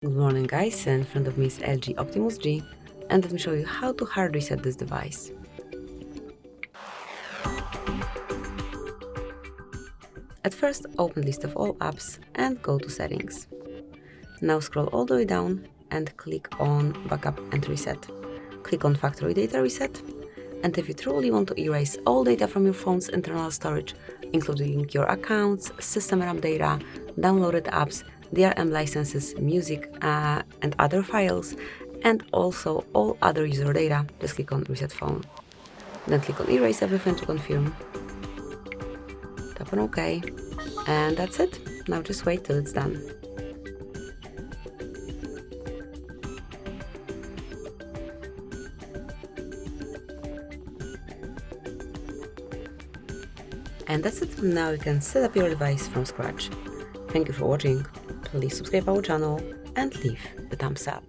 Good morning guys, in front of me is LG Optimus G, and let me show you how to hard reset this device. At first, open list of all apps and go to settings. Now scroll all the way down and click on backup and reset. Click on factory data reset, and if you truly want to erase all data from your phone's internal storage, including your accounts, system RAM data, downloaded apps, DRM licenses, music, and other files, and also all other user data, just click on Reset Phone. Then click on Erase Everything to confirm. Tap on OK. And that's it. Now just wait till it's done. And that's it. Now you can set up your device from scratch. Thank you for watching. Please subscribe our channel and leave the thumbs up.